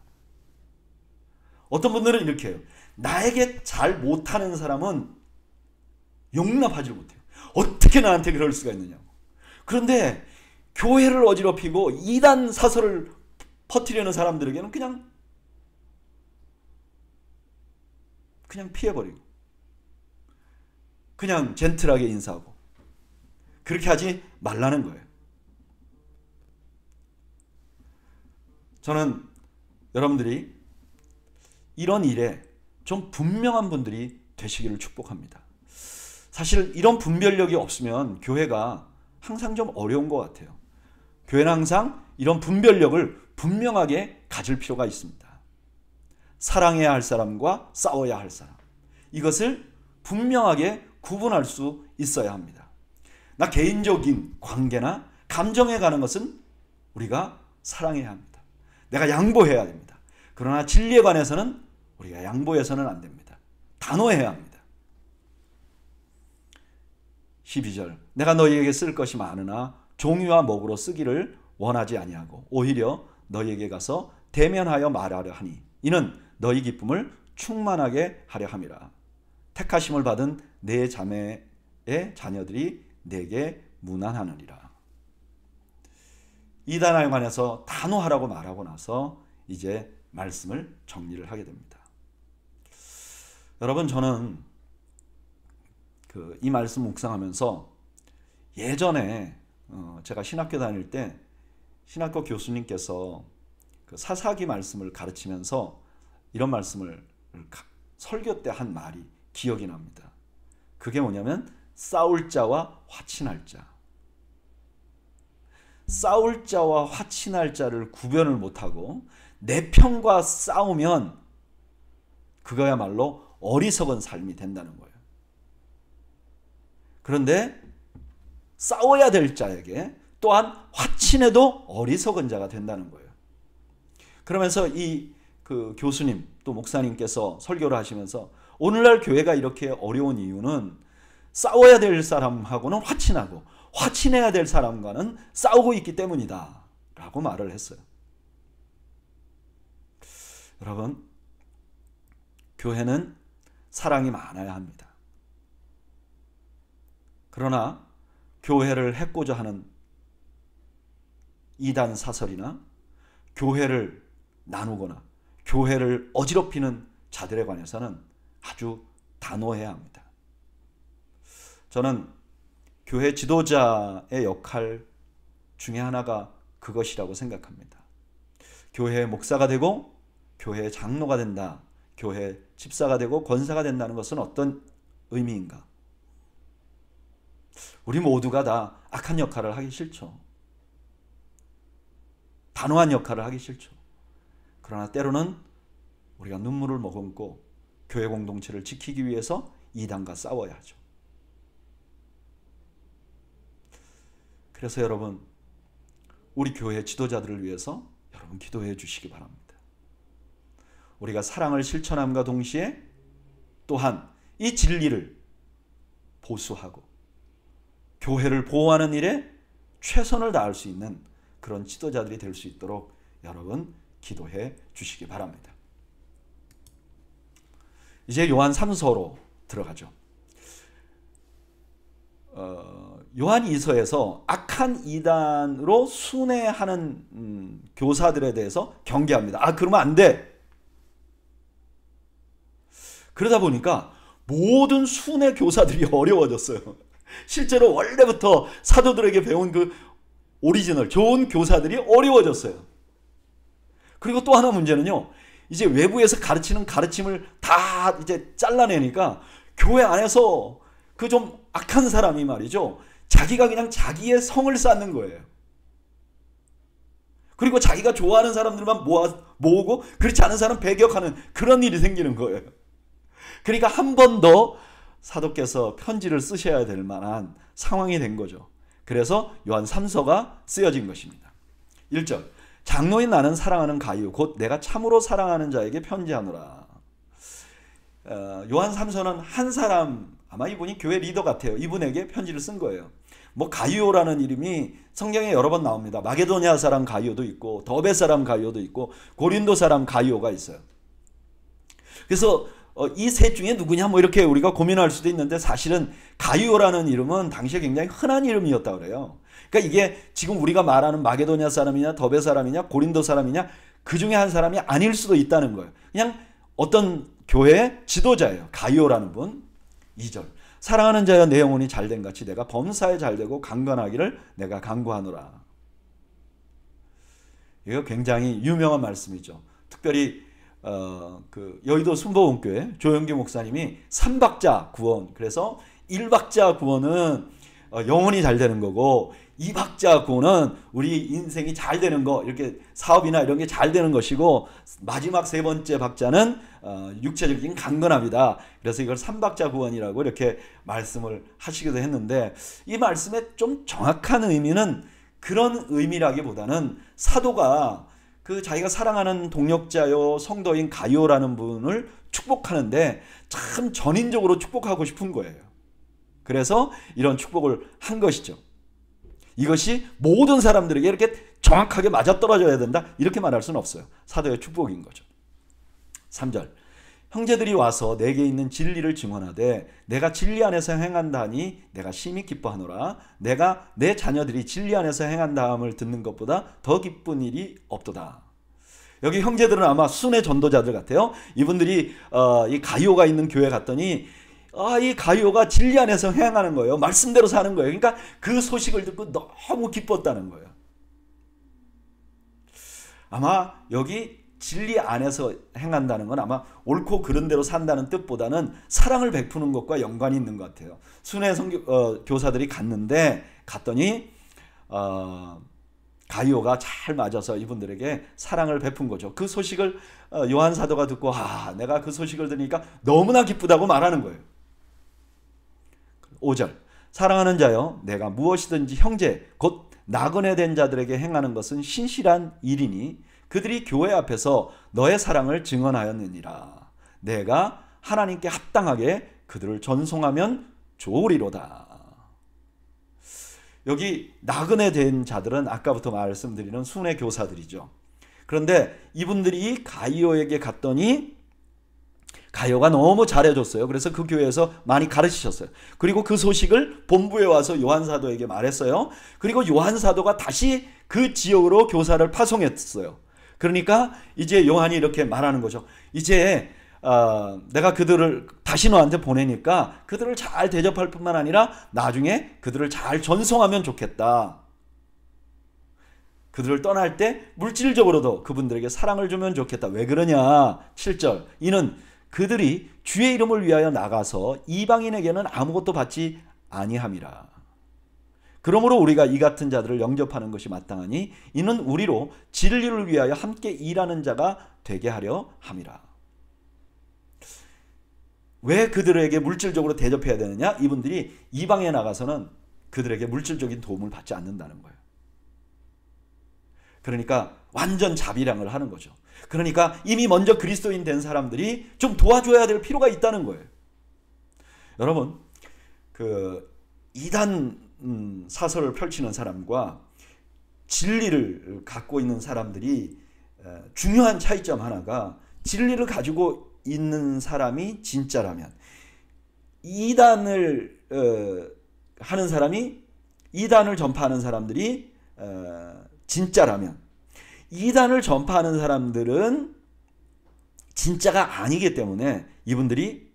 어떤 분들은 이렇게 해요. 나에게 잘 못하는 사람은 용납하지 못해요. 어떻게 나한테 그럴 수가 있느냐고. 그런데 교회를 어지럽히고 이단 사설을 퍼뜨리는 사람들에게는 그냥 피해버리고 그냥 젠틀하게 인사하고 그렇게 하지 말라는 거예요. 저는 여러분들이 이런 일에 좀 분명한 분들이 되시기를 축복합니다. 사실 이런 분별력이 없으면 교회가 항상 좀 어려운 것 같아요. 교회는 항상 이런 분별력을 분명하게 가질 필요가 있습니다. 사랑해야 할 사람과 싸워야 할 사람, 이것을 분명하게 구분할 수 있어야 합니다. 나 개인적인 관계나 감정에 가는 것은 우리가 사랑해야 합니다. 내가 양보해야 됩니다. 그러나 진리에 관해서는 우리가 양보해서는 안 됩니다. 단호해야 합니다. 12절 내가 너희에게 쓸 것이 많으나 종이와 목으로 쓰기를 원하지 아니하고 오히려 너희에게 가서 대면하여 말하려 하니 이는 너희 기쁨을 충만하게 하려 함이라. 택하심을 받은 내 자매의 자녀들이 내게 문안하느니라. 이단에 관해서 단호하라고 말하고 나서 이제 말씀을 정리를 하게 됩니다. 여러분, 저는 이 말씀 묵상하면서 예전에 제가 신학교 다닐 때 신학교 교수님께서 사사기 말씀을 가르치면서 이런 말씀을 설교 때 한 말이 기억이 납니다. 그게 뭐냐면 싸울 자와 화친할 자. 싸울 자와 화친할 자를 구별을 못하고 내 편과 싸우면 그거야말로 어리석은 삶이 된다는 거예요. 그런데 싸워야 될 자에게 또한 화친해도 어리석은 자가 된다는 거예요. 그러면서 그 교수님 또 목사님께서 설교를 하시면서 오늘날 교회가 이렇게 어려운 이유는 싸워야 될 사람하고는 화친하고 화친해야 될 사람과는 싸우고 있기 때문이다 라고 말을 했어요. 여러분, 교회는 사랑이 많아야 합니다. 그러나 교회를 해코자 하는 이단 사설이나 교회를 나누거나 교회를 어지럽히는 자들에 관해서는 아주 단호해야 합니다. 저는 교회 지도자의 역할 중에 하나가 그것이라고 생각합니다. 교회의 목사가 되고 교회의 장로가 된다, 교회 집사가 되고 권사가 된다는 것은 어떤 의미인가? 우리 모두가 다 악한 역할을 하기 싫죠. 단호한 역할을 하기 싫죠. 그러나 때로는 우리가 눈물을 머금고 교회 공동체를 지키기 위해서 이단과 싸워야 하죠. 그래서 여러분, 우리 교회 지도자들을 위해서 여러분 기도해 주시기 바랍니다. 우리가 사랑을 실천함과 동시에 또한 이 진리를 보수하고 교회를 보호하는 일에 최선을 다할 수 있는 그런 지도자들이 될 수 있도록 여러분 기도해 주시기 바랍니다. 이제 요한 3서로 들어가죠. 요한 2서에서 악한 이단으로 순회하는 교사들에 대해서 경계합니다. 그러면 안 돼. 그러다 보니까 모든 순회 교사들이 어려워졌어요. 실제로 원래부터 사도들에게 배운 그 오리지널 좋은 교사들이 어려워졌어요. 그리고 또 하나 문제는요, 이제 외부에서 가르치는 가르침을 다 이제 잘라내니까 교회 안에서 그 좀 악한 사람이 말이죠, 자기가 그냥 자기의 성을 쌓는 거예요. 그리고 자기가 좋아하는 사람들만 모으고 그렇지 않은 사람 배격하는 그런 일이 생기는 거예요. 그러니까 한 번 더 사도께서 편지를 쓰셔야 될 만한 상황이 된 거죠. 그래서 요한 3서가 쓰여진 것입니다. 1절 장로인 나는 사랑하는 가이오 곧 내가 참으로 사랑하는 자에게 편지하노라. 요한 3서는 한 사람, 아마 이분이 교회 리더 같아요. 이분에게 편지를 쓴 거예요. 가이오라는 이름이 성경에 여러 번 나옵니다. 마게도니아 사람 가이오도 있고 더베 사람 가이오도 있고 고린도 사람 가이오가 있어요. 그래서 이 셋 중에 누구냐 뭐 이렇게 우리가 고민할 수도 있는데 사실은 가이오라는 이름은 당시에 굉장히 흔한 이름이었다 그래요. 그러니까 이게 지금 우리가 말하는 마게도냐 사람이냐 더베 사람이냐 고린도 사람이냐 그 중에 한 사람이 아닐 수도 있다는 거예요. 그냥 어떤 교회의 지도자예요. 가이오라는 분. 2절. 사랑하는 자여 내 영혼이 잘된 같이 내가 범사에 잘되고 강건하기를 내가 간구하노라. 이거 굉장히 유명한 말씀이죠. 특별히 그 여의도 순복음교회 조영기 목사님이 3박자 구원, 그래서 1박자 구원은 영혼이 잘 되는 거고 2박자 구원은 우리 인생이 잘 되는 거, 이렇게 사업이나 이런 게 잘 되는 것이고 마지막 세 번째 박자는 육체적인 강건함이다. 그래서 이걸 3박자 구원이라고 이렇게 말씀을 하시기도 했는데 이 말씀의 좀 정확한 의미는 그런 의미라기보다는 사도가 그 자기가 사랑하는 동역자요 성도인 가이오라는 분을 축복하는데 참 전인적으로 축복하고 싶은 거예요. 그래서 이런 축복을 한 것이죠. 이것이 모든 사람들에게 이렇게 정확하게 맞아떨어져야 된다 이렇게 말할 수는 없어요. 사도의 축복인 거죠. 3절. 형제들이 와서 내게 있는 진리를 증언하되 내가 진리 안에서 행한다니 내가 심히 기뻐하노라. 내가 내 자녀들이 진리 안에서 행한다함을 듣는 것보다 더 기쁜 일이 없도다. 여기 형제들은 아마 순회 전도자들 같아요. 이분들이 이 가이오가 있는 교회 갔더니 이 가이오가 진리 안에서 행하는 거예요. 말씀대로 사는 거예요. 그러니까 그 소식을 듣고 너무 기뻤다는 거예요. 아마 여기 진리 안에서 행한다는 건 아마 옳고 그른 대로 산다는 뜻보다는 사랑을 베푸는 것과 연관이 있는 것 같아요. 순회 교사들이 갔더니 가이오가 잘 맞아서 이분들에게 사랑을 베푼 거죠. 그 소식을 요한 사도가 듣고 내가 그 소식을 들으니까 너무나 기쁘다고 말하는 거예요. 5절. 사랑하는 자여 내가 무엇이든지 형제 곧 나그네 된 자들에게 행하는 것은 신실한 일이니 그들이 교회 앞에서 너의 사랑을 증언하였느니라. 내가 하나님께 합당하게 그들을 전송하면 좋으리로다. 여기 나그네 된 자들은 아까부터 말씀드리는 순회 교사들이죠. 그런데 이분들이 가이오에게 갔더니 가이오가 너무 잘해줬어요. 그래서 그 교회에서 많이 가르치셨어요. 그리고 그 소식을 본부에 와서 요한 사도에게 말했어요. 그리고 요한 사도가 다시 그 지역으로 교사를 파송했어요. 그러니까 이제 요한이 이렇게 말하는 거죠. 이제 내가 그들을 다시 너한테 보내니까 그들을 잘 대접할 뿐만 아니라 나중에 그들을 잘 전송하면 좋겠다. 그들을 떠날 때 물질적으로도 그분들에게 사랑을 주면 좋겠다. 왜 그러냐? 7절. 이는 그들이 주의 이름을 위하여 나가서 이방인에게는 아무것도 받지 아니함이라. 그러므로 우리가 이 같은 자들을 영접하는 것이 마땅하니 이는 우리로 진리를 위하여 함께 일하는 자가 되게 하려 함이라. 왜 그들에게 물질적으로 대접해야 되느냐? 이분들이 이방에 나가서는 그들에게 물질적인 도움을 받지 않는다는 거예요. 그러니까 완전 자비량을 하는 거죠. 그러니까 이미 먼저 그리스도인 된 사람들이 좀 도와줘야 될 필요가 있다는 거예요. 여러분, 그 이단 사설을 펼치는 사람과 진리를 갖고 있는 사람들이 중요한 차이점 하나가, 진리를 가지고 있는 사람이 진짜라면, 이단을 하는 사람이, 이단을 전파하는 사람들이 진짜라면, 이단을 전파하는 사람들은 진짜가 아니기 때문에 이분들이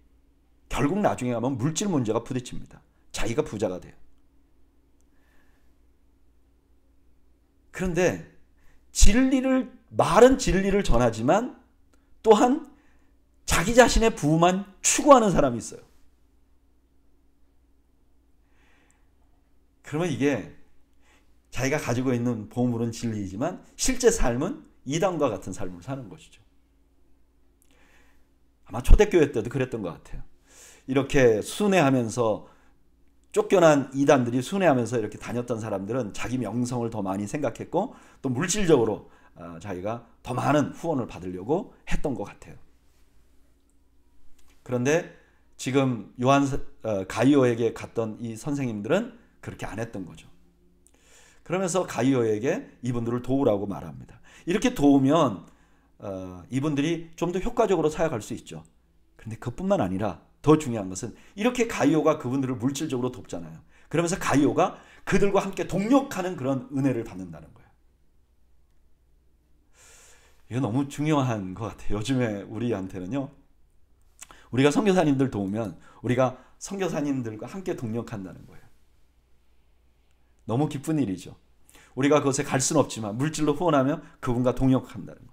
결국 나중에 가면 물질 문제가 부딪힙니다. 자기가 부자가 돼요. 그런데 말은 진리를 전하지만 또한 자기 자신의 부만 추구하는 사람이 있어요. 그러면 이게 자기가 가지고 있는 보물은 진리이지만 실제 삶은 이단과 같은 삶을 사는 것이죠. 아마 초대교회 때도 그랬던 것 같아요. 이렇게 순회하면서, 쫓겨난 이단들이 순회하면서 이렇게 다녔던 사람들은 자기 명성을 더 많이 생각했고 또 물질적으로 자기가 더 많은 후원을 받으려고 했던 것 같아요. 그런데 지금 가이오에게 갔던 이 선생님들은 그렇게 안 했던 거죠. 그러면서 가이오에게 이분들을 도우라고 말합니다. 이렇게 도우면 이분들이 좀 더 효과적으로 사역할 수 있죠. 그런데 그뿐만 아니라 더 중요한 것은 이렇게 가이오가 그분들을 물질적으로 돕잖아요. 그러면서 가이오가 그들과 함께 동력하는 그런 은혜를 받는다는 거예요. 이거 너무 중요한 것 같아요. 요즘에 우리한테는요. 우리가 선교사님들 도우면 우리가 선교사님들과 함께 동력한다는 거예요. 너무 기쁜 일이죠. 우리가 그것에 갈 수는 없지만 물질로 후원하면 그분과 동력한다는 거예요.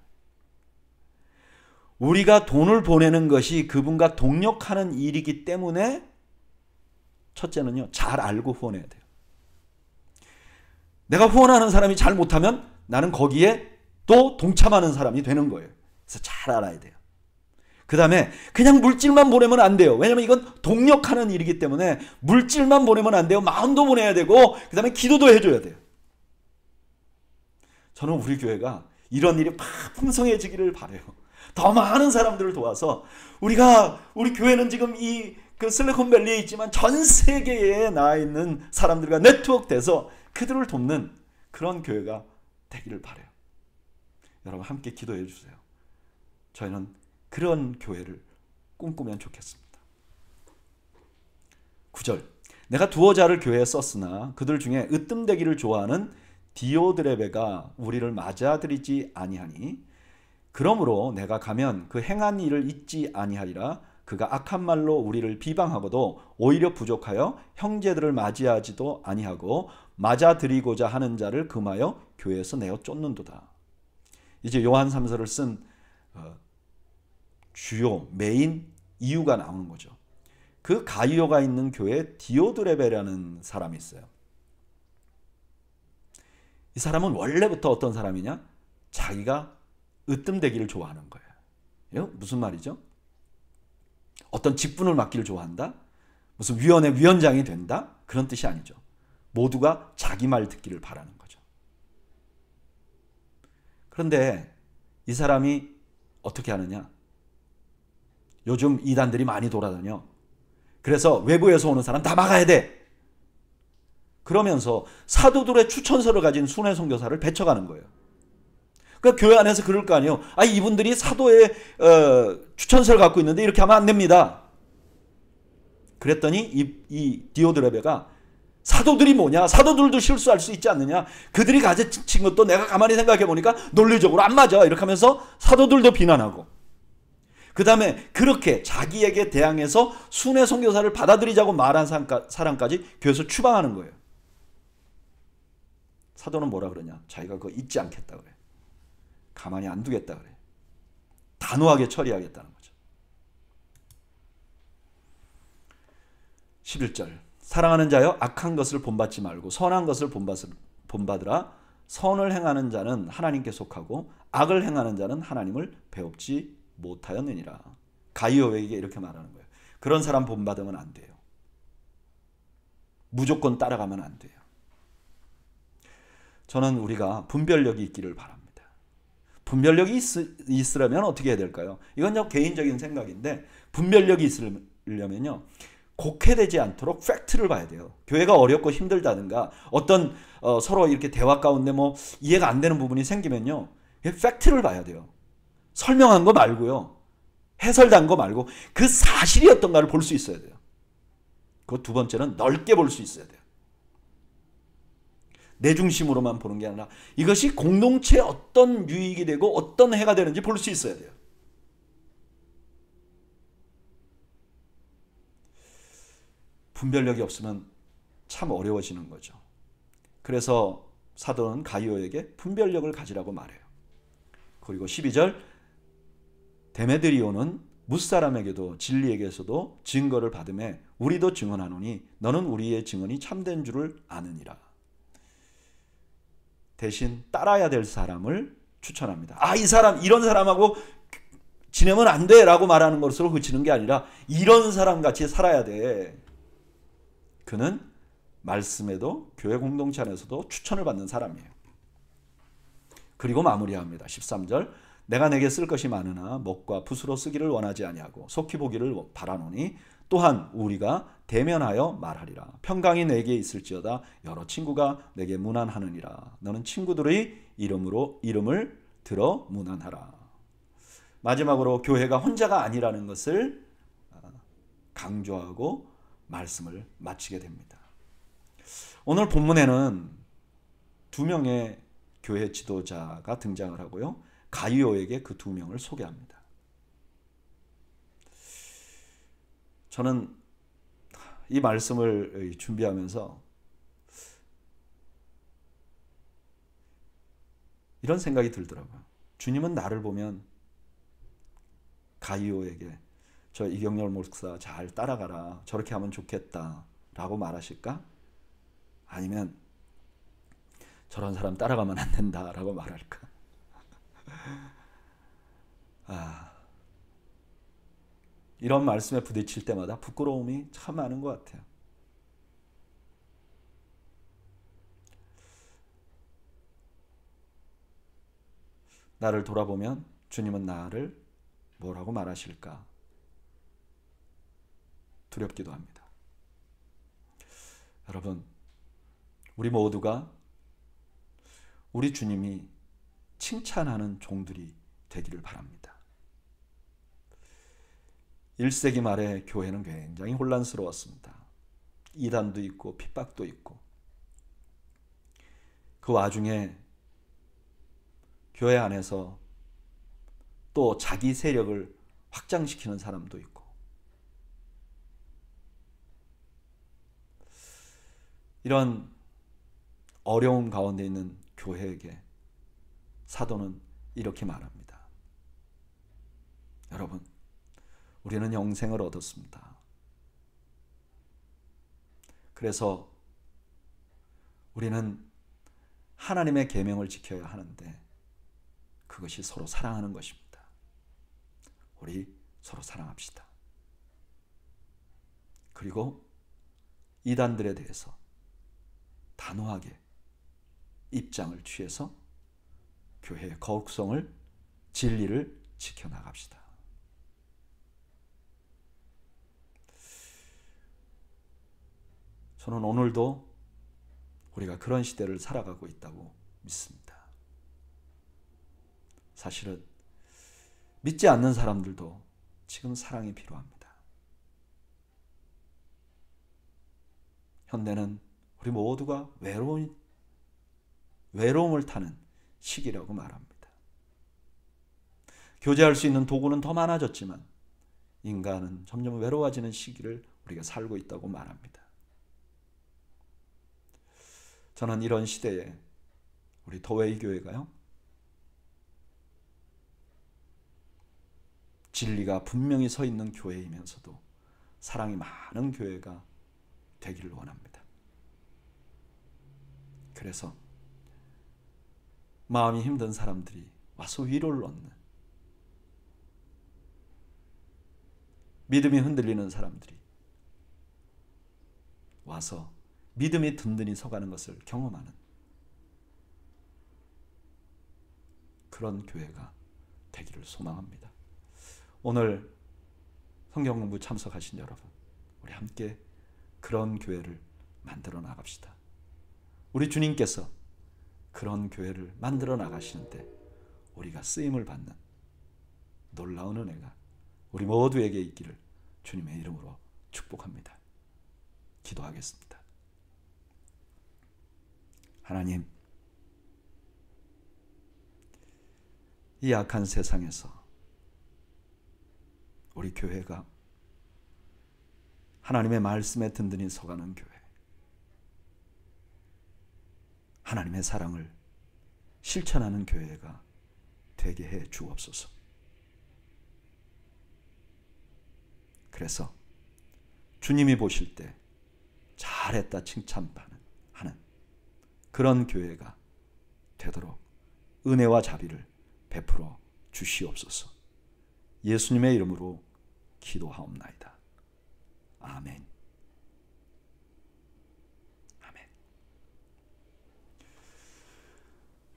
우리가 돈을 보내는 것이 그분과 동력하는 일이기 때문에 첫째는요. 잘 알고 후원해야 돼요. 내가 후원하는 사람이 잘 못하면 나는 거기에 또 동참하는 사람이 되는 거예요. 그래서 잘 알아야 돼요. 그 다음에 그냥 물질만 보내면 안 돼요. 왜냐면 이건 동력하는 일이기 때문에 물질만 보내면 안 돼요. 마음도 보내야 되고 그 다음에 기도도 해줘야 돼요. 저는 우리 교회가 이런 일이 막 풍성해지기를 바라요. 더 많은 사람들을 도와서 우리 교회는 지금 그 실리콘밸리에 있지만 전 세계에 나와 있는 사람들과 네트워크돼서 그들을 돕는 그런 교회가 되기를 바라요. 여러분 함께 기도해 주세요. 저희는 그런 교회를 꿈꾸면 좋겠습니다. 9절 내가 두어 자를 교회에 썼으나 그들 중에 으뜸되기를 좋아하는 디오드레베가 우리를 맞아들이지 아니하니 그러므로 내가 가면 그 행한 일을 잊지 아니하리라. 그가 악한 말로 우리를 비방하고도 오히려 부족하여 형제들을 맞이하지도 아니하고 맞아들이고자 하는 자를 금하여 교회에서 내어 쫓는도다. 이제 요한 3서를 쓴 주요 메인 이유가 나오는 거죠. 그 가이오가 있는 교회에 디오드레베라는 사람이 있어요. 이 사람은 원래부터 어떤 사람이냐? 자기가 으뜸되기를 좋아하는 거예요. 무슨 말이죠? 어떤 직분을 맡기를 좋아한다? 무슨 위원회 위원장이 된다? 그런 뜻이 아니죠. 모두가 자기 말 듣기를 바라는 거죠. 그런데 이 사람이 어떻게 하느냐? 요즘 이단들이 많이 돌아다녀. 그래서 외부에서 오는 사람 다 막아야 돼. 그러면서 사도들의 추천서를 가진 순회 선교사를 배척하는 거예요. 그러니까 교회 안에서 그럴 거 아니에요. 이분들이 사도의 추천서를 갖고 있는데 이렇게 하면 안 됩니다. 그랬더니 이 디오드레베가 사도들이 뭐냐? 사도들도 실수할 수 있지 않느냐? 그들이 가르친 것도 내가 가만히 생각해 보니까 논리적으로 안 맞아. 이렇게 하면서 사도들도 비난하고 그 다음에 그렇게 자기에게 대항해서 순회 선교사를 받아들이자고 말한 사람까지 교회에서 추방하는 거예요. 사도는 뭐라 그러냐? 자기가 그거 잊지 않겠다 그래. 가만히 안 두겠다 그래. 단호하게 처리하겠다는 거죠. 11절 사랑하는 자여 악한 것을 본받지 말고 선한 것을 본받으라. 선을 행하는 자는 하나님께 속하고 악을 행하는 자는 하나님을 배웁지 못하였느니라. 가이오에게 이렇게 말하는 거예요. 그런 사람 본받으면 안 돼요. 무조건 따라가면 안 돼요. 저는 우리가 분별력이 있기를 바랍니다. 분별력이 있으려면 어떻게 해야 될까요? 이건 개인적인 생각인데 분별력이 있으려면요. 곡해되지 않도록 팩트를 봐야 돼요. 교회가 어렵고 힘들다든가 어떤 서로 이렇게 대화 가운데 이해가 안 되는 부분이 생기면요. 팩트를 봐야 돼요. 설명한 거 말고요. 해설된 거 말고 그 사실이 어떤가를 볼 수 있어야 돼요. 그 두 번째는 넓게 볼 수 있어야 돼요. 내 중심으로만 보는 게 아니라 이것이 공동체에 어떤 유익이 되고 어떤 해가 되는지 볼 수 있어야 돼요. 분별력이 없으면 참 어려워지는 거죠. 그래서 사도는 가이오에게 분별력을 가지라고 말해요. 그리고 12절 데메드리오는 무사람에게도 진리에게서도 증거를 받음에 우리도 증언하노니 너는 우리의 증언이 참된 줄을 아느니라. 대신 따라야 될 사람을 추천합니다. 이 사람 이런 사람하고 지내면 안 돼 라고 말하는 것으로 그치는 게 아니라 이런 사람 같이 살아야 돼. 그는 말씀에도 교회 공동체 안에서도 추천을 받는 사람이에요. 그리고 마무리합니다. 13절 내가 내게 쓸 것이 많으나 먹과 붓으로 쓰기를 원하지 아니하고 속히 보기를 바라노니 또한 우리가 대면하여 말하리라. 평강이 내게 있을지어다 여러 친구가 내게 문안하느니라. 너는 친구들의 이름을 들어 문안하라. 마지막으로 교회가 혼자가 아니라는 것을 강조하고 말씀을 마치게 됩니다. 오늘 본문에는 두 명의 교회 지도자가 등장을 하고요. 가이오에게 그 두 명을 소개합니다. 저는 이 말씀을 준비하면서 이런 생각이 들더라고요. 주님은 나를 보면 가이오에게 저 이경렬 목사 잘 따라가라, 저렇게 하면 좋겠다 라고 말하실까? 아니면 저런 사람 따라가면 안 된다 라고 말할까? 이런 말씀에 부딪힐 때마다 부끄러움이 참 많은 것 같아요. 나를 돌아보면 주님은 나를 뭐라고 말하실까? 두렵기도 합니다. 여러분, 우리 모두가 우리 주님이 칭찬하는 종들이 되기를 바랍니다. 1세기 말에 교회는 굉장히 혼란스러웠습니다. 이단도 있고 핍박도 있고, 그 와중에 교회 안에서 또 자기 세력을 확장시키는 사람도 있고, 이런 어려움 가운데 있는 교회에게 사도는 이렇게 말합니다. 여러분, 우리는 영생을 얻었습니다. 그래서 우리는 하나님의 계명을 지켜야 하는데 그것이 서로 사랑하는 것입니다. 우리 서로 사랑합시다. 그리고 이단들에 대해서 단호하게 입장을 취해서 교회의 거룩성을, 진리를 지켜나갑시다. 저는 오늘도 우리가 그런 시대를 살아가고 있다고 믿습니다. 사실은 믿지 않는 사람들도 지금 사랑이 필요합니다. 현대는 우리 모두가 외로움을 타는 시기라고 말합니다. 교제할 수 있는 도구는 더 많아졌지만 인간은 점점 외로워지는 시기를 우리가 살고 있다고 말합니다. 저는 이런 시대에 우리 더웨이 교회가요, 진리가 분명히 서 있는 교회이면서도 사랑이 많은 교회가 되기를 원합니다. 그래서 마음이 힘든 사람들이 와서 위로를 얻는, 믿음이 흔들리는 사람들이 와서 믿음이 든든히 서가는 것을 경험하는 그런 교회가 되기를 소망합니다. 오늘 성경 공부 참석하신 여러분, 우리 함께 그런 교회를 만들어 나갑시다. 우리 주님께서 그런 교회를 만들어 나가시는데 우리가 쓰임을 받는 놀라운 은혜가 우리 모두에게 있기를 주님의 이름으로 축복합니다. 기도하겠습니다. 하나님, 이 악한 세상에서 우리 교회가 하나님의 말씀에 든든히 서가는 교회, 하나님의 사랑을 실천하는 교회가 되게 해 주옵소서. 그래서 주님이 보실 때 잘했다 칭찬하는 그런 교회가 되도록 은혜와 자비를 베풀어 주시옵소서. 예수님의 이름으로 기도하옵나이다. 아멘. 아멘.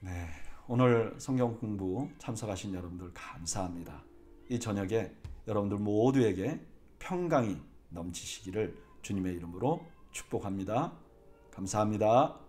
네, 오늘 성경 공부 참석하신 여러분들 감사합니다. 이 저녁에 여러분들 모두에게 평강이 넘치시기를 주님의 이름으로 축복합니다. 감사합니다.